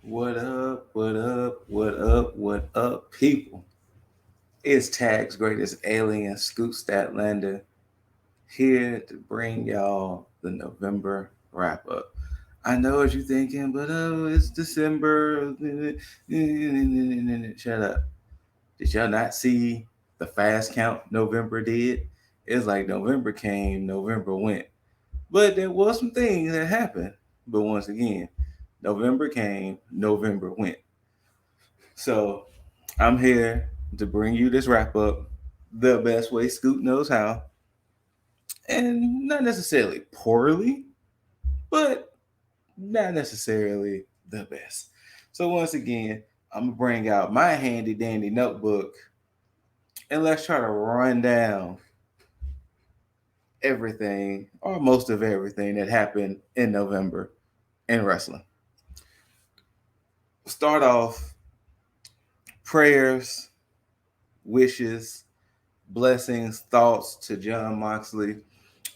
What up? What up? What up? What up, people? It's Tag's greatest alien, Scoot Statlander, here to bring y'all the November wrap up. I know what you're thinking, but it's December. Shut up. Did y'all not see the fast count November did? It's like November came, November went. But there was some things that happened. But once again, November came, November went. So I'm here to bring you this wrap up the best way Scoot knows how, and not necessarily poorly, but not necessarily the best. So once again, I'm gonna bring out my handy dandy notebook and let's try to run down everything or most of everything that happened in November in wrestling. Start off prayers, wishes, blessings, thoughts to John Moxley.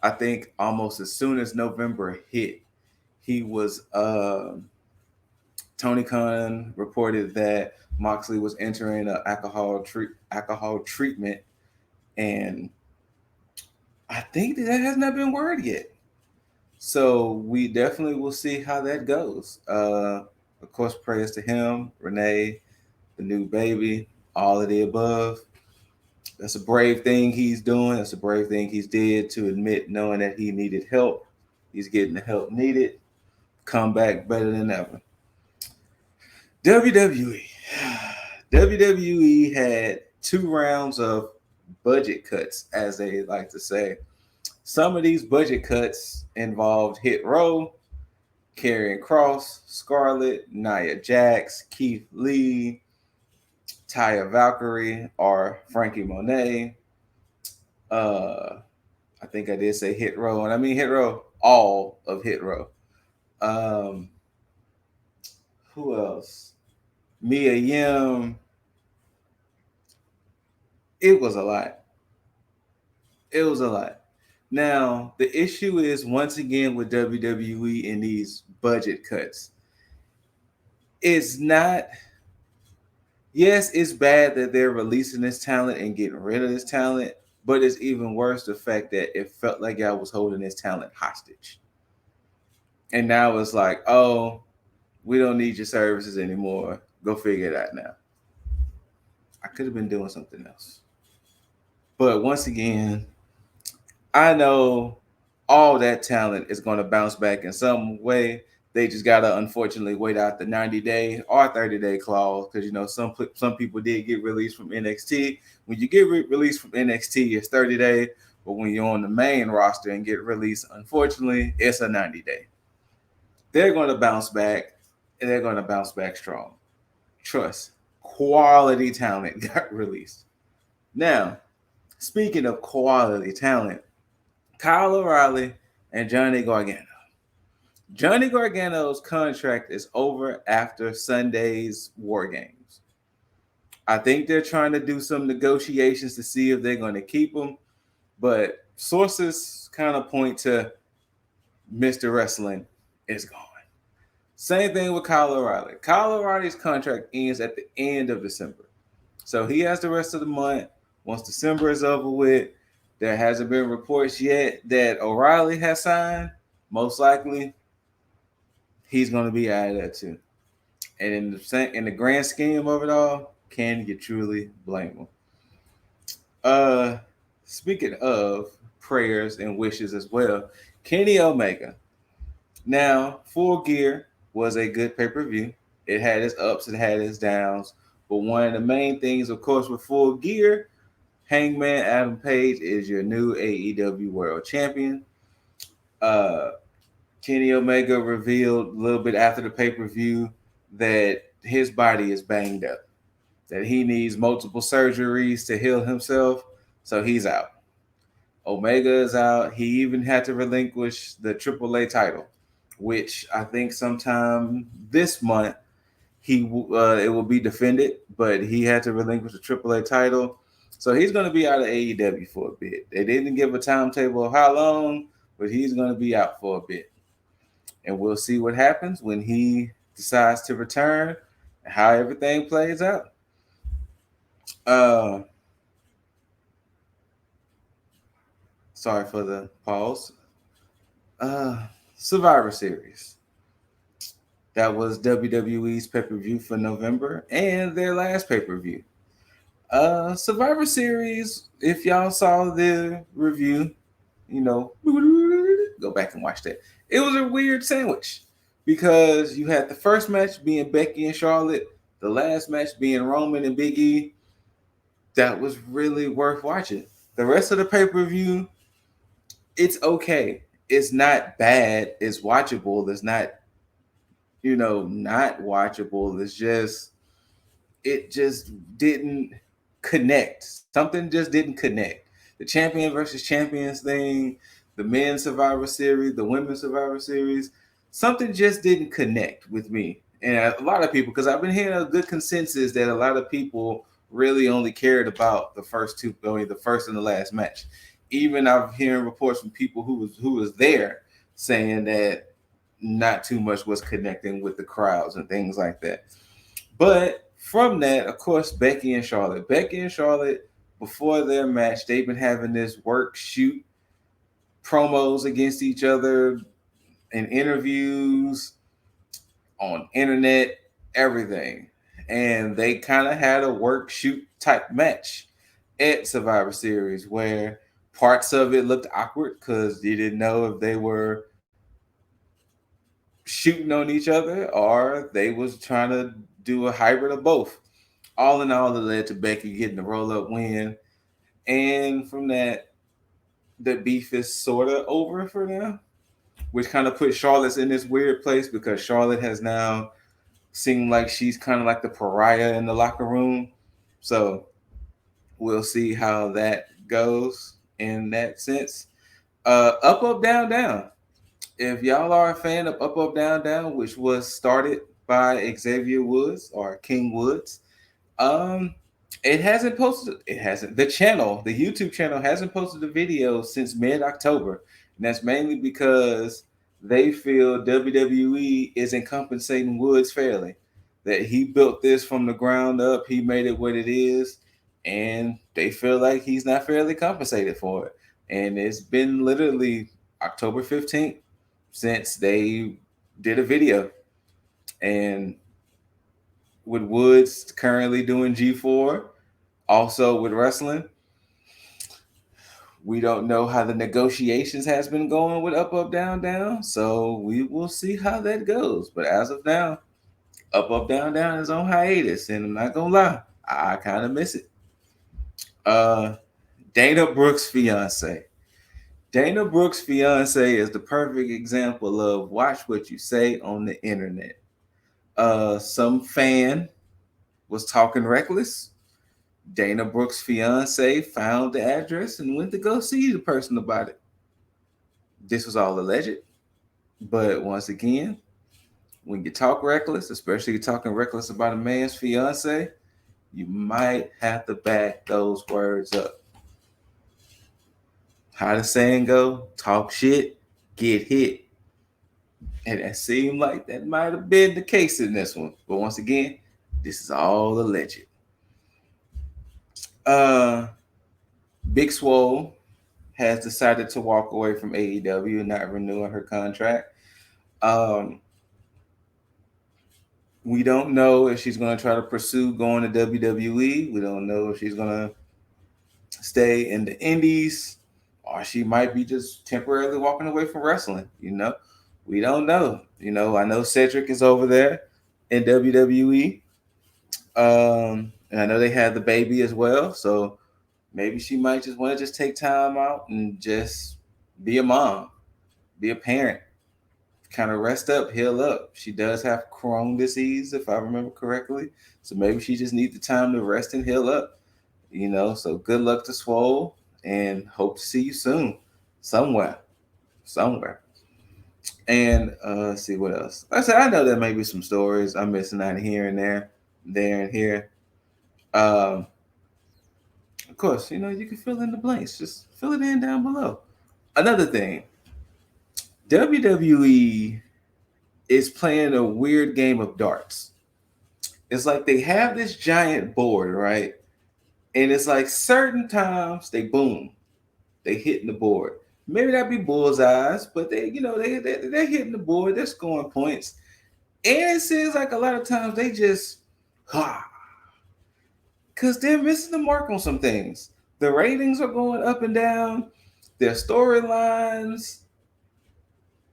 I think almost as soon as November hit, he was Tony Khan reported that Moxley was entering an alcohol treatment, and I think that has not been word yet. So we definitely will see how that goes. Of course, prayers to him, Renee, the new baby, all of the above. That's a brave thing he's doing. That's a brave thing he's did to admit knowing that he needed help. He's getting the help needed. Come back better than ever. WWE. WWE had 2 rounds of budget cuts, as they like to say. Some of these budget cuts involved Hit Row, Karrion Cross, Scarlett, Nia Jax, Keith Lee, Taya Valkyrie, or Frankie Monet. I think I did say Hit Row, and I mean Hit Row, all of Hit Row. Um, who else? Mia Yim. It was a lot. It was a lot. Now, the issue is once again with WWE in these budget cuts. It's not, yes, it's bad that they're releasing this talent and getting rid of this talent, but it's even worse the fact that it felt like I was holding this talent hostage. And now it's like, oh, we don't need your services anymore. Go figure it out now. I could have been doing something else. But once again, I know all that talent is going to bounce back in some way. They just gotta unfortunately wait out the 90-day or 30-day clause because some people did get released from NXT. When you get released from NXT, it's 30 days, but when you're on the main roster and get released, unfortunately, it's a 90-day. They're going to bounce back, and they're going to bounce back strong. Trust, quality talent got released. Now, speaking of quality talent, Kyle O'Reilly and Johnny Gargano. Johnny Gargano's contract is over after Sunday's War Games. I think they're trying to do some negotiations to see if they're going to keep him, but sources kind of point to Mr. Wrestling is gone. Same thing with Kyle O'Reilly. Kyle O'Reilly's contract ends at the end of December. So he has the rest of the month. Once December is over with, there hasn't been reports yet that O'Reilly has signed. Most likely, he's going to be out of that too. And in the grand scheme of it all, can you truly blame him? Uh, Speaking of prayers and wishes as well, Kenny Omega. Now, Full Gear was a good pay per view. It had its ups, it had its downs. But one of the main things, of course, with Full Gear, Hangman Adam Page is your new AEW World Champion. Uh, Kenny Omega revealed a little bit after the pay per view that his body is banged up, that he needs multiple surgeries to heal himself, so he's out. Omega is out. He even had to relinquish the AAA title, which I think sometime this month it will be defended, but he had to relinquish the AAA title. So he's going to be out of AEW for a bit. They didn't give a timetable of how long, but he's going to be out for a bit. And we'll see what happens when he decides to return, and how everything plays out. Uh, Sorry for the pause. Uh, Survivor Series. That was WWE's pay per view for November and their last pay per view. Survivor Series. If y'all saw the review, you know, go back and watch that. It was a weird sandwich because you had the first match being Becky and Charlotte, the last match being Roman and Big E. That was really worth watching. The rest of the pay per view, it's okay. It's not bad. It's watchable. It's not, not watchable. It just didn't connect. Something just didn't connect. The champion versus champions thing, the men's Survivor Series, the women's Survivor Series, something just didn't connect with me. And a lot of people, because I've been hearing a good consensus that a lot of people really only cared about the first two, I mean, the first and the last match. Even I've hearing reports from people who was there saying that not too much was connecting with the crowds and things like that. But from that, of course, Becky and Charlotte. Becky and Charlotte, before their match, they've been having this work shoot promos against each other in interviews, on internet, everything. And they kind of had a work shoot type match at Survivor Series where parts of it looked awkward because you didn't know if they were shooting on each other or they was trying to do a hybrid of both. All in all, it led to Becky getting the roll up win. And from that, the beef is sort of over for them, which kind of put Charlotte's in this weird place because Charlotte has now seemed like she's kind of like the pariah in the locker room. So we'll see how that goes in that sense. Up, up, down, down. If y'all are a fan of Up, Up, Down, Down, which was started by Xavier Woods or King Woods, um, it hasn't posted. It hasn't. The YouTube channel hasn't posted a video since mid-October, and that's mainly because they feel WWE isn't compensating Woods fairly. That he built this from the ground up, he made it what it is, and they feel like he's not fairly compensated for it. And it's been literally October 15th since they did a video, and with Woods currently doing G4, also with wrestling. We don't know how the negotiations has been going with Up Up Down Down, so we will see how that goes. But as of now, Up Up Down Down is on hiatus, and I'm not gonna lie, I kind of miss it. Uh, Dana Brooks' fiance. Dana Brooks' fiance is the perfect example of watch what you say on the internet. Some fan was talking reckless. Dana Brooks' fiance found the address and went to go see the person about it. This was all alleged, but once again, when you talk reckless, especially you're talking reckless about a man's fiance, you might have to back those words up. How the saying go? Talk shit, get hit. And it seemed like that might have been the case in this one. But once again, this is all alleged. Uh Big Swole has decided to walk away from AEW and not renewing her contract. Um, we don't know if she's going to try to pursue going to WWE. We don't know if she's going to stay in the indies or she might be just temporarily walking away from wrestling. We don't know. I know Cedric is over there in WWE. And I know they had the baby as well. So maybe she might just want to just take time out and just be a mom, be a parent, kind of rest up, heal up. She does have Crohn's disease, if I remember correctly. So maybe she just needs the time to rest and heal up. So good luck to Swole and hope to see you soon. Somewhere. Somewhere. And let's see what else. Like I said, I know there may be some stories I'm missing out here and there and here. Um, of course, you can fill in the blanks. Just fill it in down below. Another thing, WWE is playing a weird game of darts. It's like they have this giant board, right? And it's like certain times they boom, they hitting the board. Maybe that be bullseyes, but they're hitting the board, they're scoring points. And it seems like a lot of times they just because they're missing the mark on some things. The ratings are going up and down, their storylines,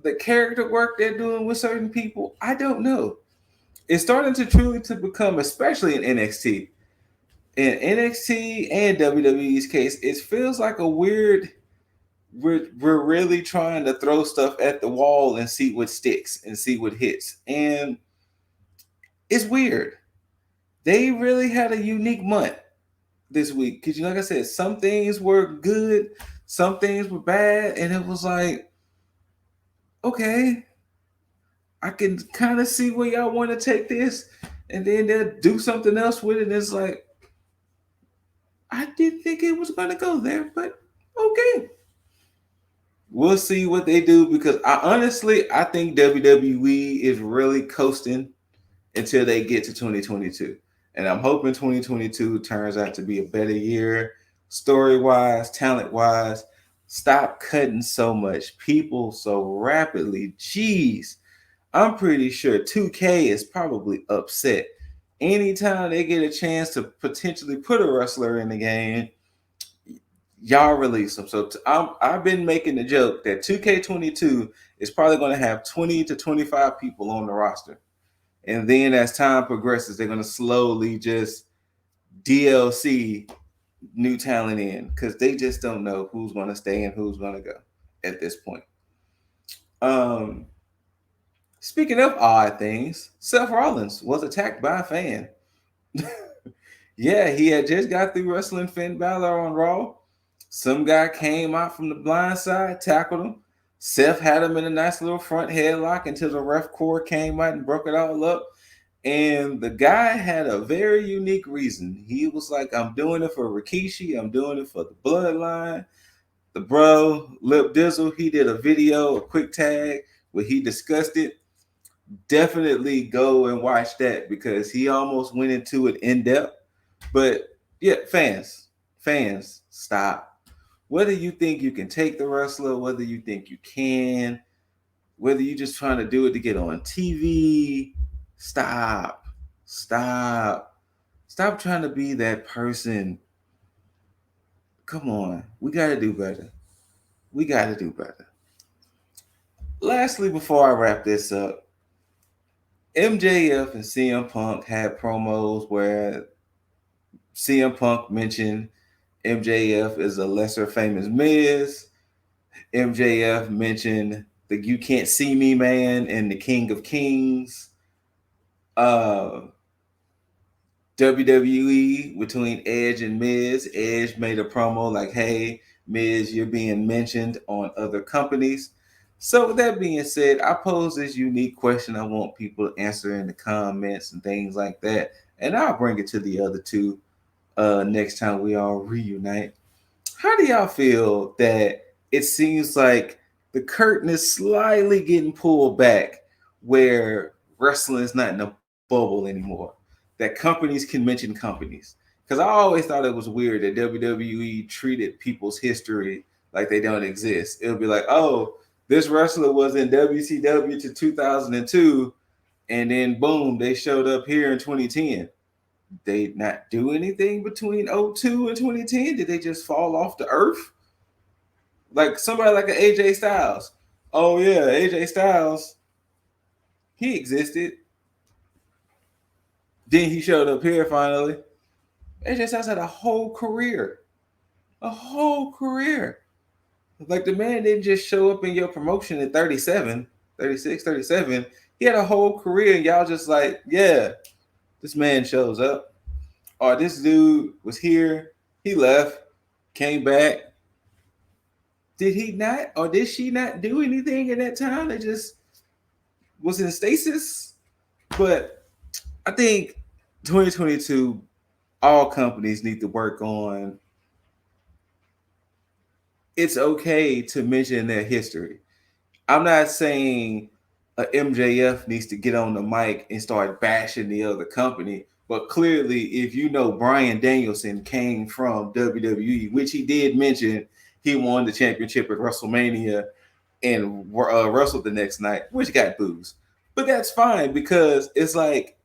the character work they're doing with certain people. I don't know. It's starting to truly to become, especially in NXT. In NXT and WWE's case, it feels like a weird. We're really trying to throw stuff at the wall and see what sticks and see what hits, and it's weird. They really had a unique month this week because like I said, some things were good, some things were bad, and it was like, okay, I can kind of see where y'all want to take this, and then they'll do something else with it. And it's like, I didn't think it was going to go there, but okay. We'll see what they do because I think WWE is really coasting until they get to 2022. And I'm hoping 2022 turns out to be a better year, story wise, talent wise. Stop cutting so much people so rapidly. Jeez, I'm pretty sure 2K is probably upset. Anytime they get a chance to potentially put a wrestler in the game, y'all release them. So I've been making the joke that 2K22 is probably going to have 20 to 25 people on the roster. And then as time progresses, they're going to slowly just DLC new talent in because they just don't know who's going to stay and who's going to go at this point. Um, Speaking of odd things, Seth Rollins was attacked by a fan. Yeah, he had just got through wrestling Finn Balor on Raw. Some guy came out from the blind side, tackled him. Seth had him in a nice little front headlock until the ref core came out and broke it all up. And the guy had a very unique reason. He was like, I'm doing it for Rikishi. I'm doing it for the bloodline. The bro, Lip Dizzle, he did a video, a quick tag, where he discussed it. Definitely go and watch that because he almost went into it in depth. But yeah, fans, stop. Whether you think you can take the wrestler, whether you think you can, whether you're just trying to do it to get on TV, stop. Stop. Stop trying to be that person. Come on. We got to do better. We got to do better. Lastly, before I wrap this up, MJF and CM Punk had promos where CM Punk mentioned MJF is a lesser famous Miz. MJF mentioned the You Can't See Me Man and the King of Kings. Uh, WWE between Edge and Miz. Edge made a promo like, hey, Miz, you're being mentioned on other companies. So, with that being said, I pose this unique question I want people to answer in the comments and things like that. And I'll bring it to the other two next time we all reunite. How do y'all feel that it seems like the curtain is slightly getting pulled back where wrestling is not in a bubble anymore? That companies can mention companies. Because I always thought it was weird that WWE treated people's history like they don't exist. It would be like, oh, this wrestler was in WCW to 2002, and then boom, they showed up here in 2010. They not do anything between '02 and 2010? Did they just fall off the earth? Like somebody like an AJ Styles. Oh yeah, AJ Styles, he existed. Then he showed up here finally. AJ Styles had a whole career. A whole career. Like the man didn't just show up in your promotion at 37, 36, 37. He had a whole career and y'all just like, yeah, this man shows up. Or this dude was here, he left, came back. Did he not or did she not do anything in that time? They just was in stasis. But I think 2022, all companies need to work on it's okay to mention their history. I'm not saying MJF needs to get on the mic and start bashing the other company. But clearly, if you know Bryan Danielson came from WWE, which he did mention, he won the championship at WrestleMania and wrestled the next night, which got boos. But that's fine because it's like,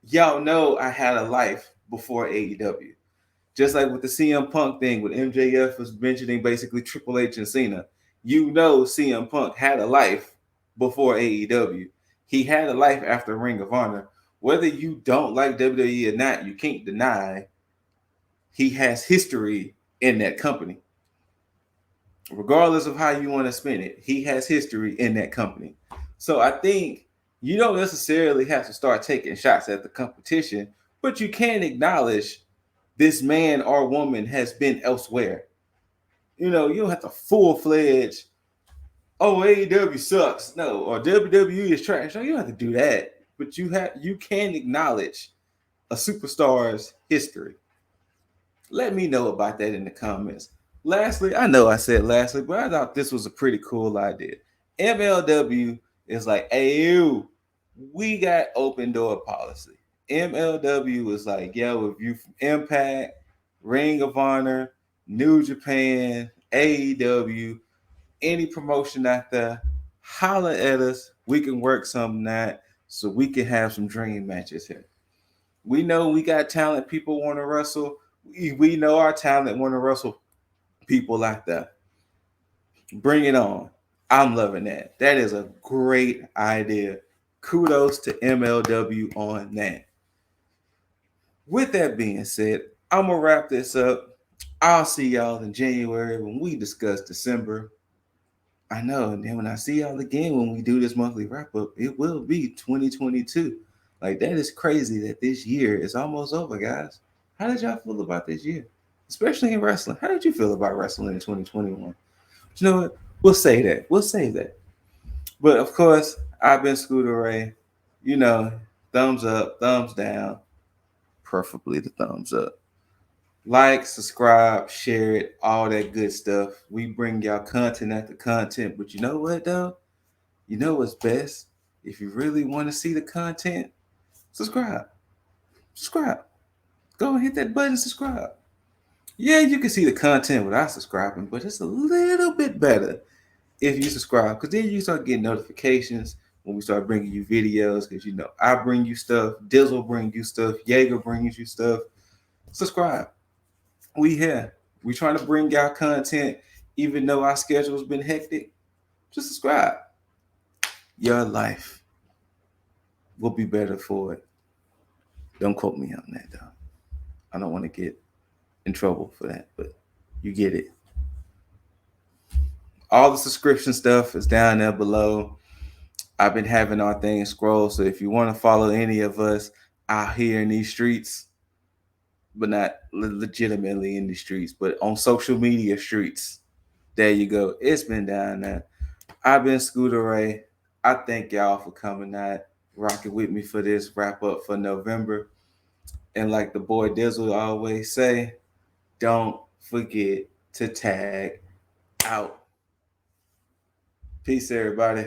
y'all know I had a life before AEW. Just like with the CM Punk thing, with MJF was mentioning basically Triple H and Cena. You know CM Punk had a life before AEW. He had a life after Ring of Honor. Whether you don't like WWE or not, you can't deny he has history in that company. Regardless of how you want to spin it, he has history in that company. So I think you don't necessarily have to start taking shots at the competition, but you can acknowledge this man or woman has been elsewhere. You know, you don't have to full fledged, oh, AEW sucks. No, or WWE is trash. No, you don't have to do that. But you can acknowledge a superstar's history. Let me know about that in the comments. Lastly, I know I said lastly, but I thought this was a pretty cool idea. MLW is like, hey, you, we got open door policy. MLW is like, yo, if you from Impact, Ring of Honor, New Japan, AEW, any promotion out there, holler at us. We can work something out so we can have some dream matches here. We know we got talent. People want to wrestle. We know our talent want to wrestle people out there. Bring it on. I'm loving that. That is a great idea. Kudos to MLW on that. With that being said, I'm going to wrap this up. I'll see y'all in January when we discuss December. I know. And then when I see y'all again when we do this monthly wrap up, it will be 2022. Like, that is crazy that this year is almost over, guys. How did y'all feel about this year? Especially in wrestling. How did you feel about wrestling in 2021? You know what? We'll say that. We'll save that. But of course, I've been ScooterRay. You know, thumbs up, thumbs down, preferably the thumbs up. Like, subscribe, share it, all that good stuff. We bring y'all content after content. But you know what, though? You know what's best? If you really want to see the content, subscribe. Subscribe. Go and hit that button, subscribe. Yeah, you can see the content without subscribing, but it's a little bit better if you subscribe, because then you start getting notifications when we start bringing you videos. Because you know I bring you stuff, Dizzle bring you stuff, Jaeger brings you stuff. Subscribe. We here. We trying to bring y'all content, even though our schedule's been hectic. Just subscribe. Your life will be better for it. Don't quote me on that though. I don't want to get in trouble for that, but you get it. All the subscription stuff is down there below. I've been having our thing scroll, so if you want to follow any of us out here in these streets, but not legitimately in the streets, but on social media streets, there you go. It's been down there. I've been ScooterRay. I thank y'all for coming out, rocking with me for this wrap up for November. And like the boy Dizzle always say, don't forget to tag out. Peace, everybody.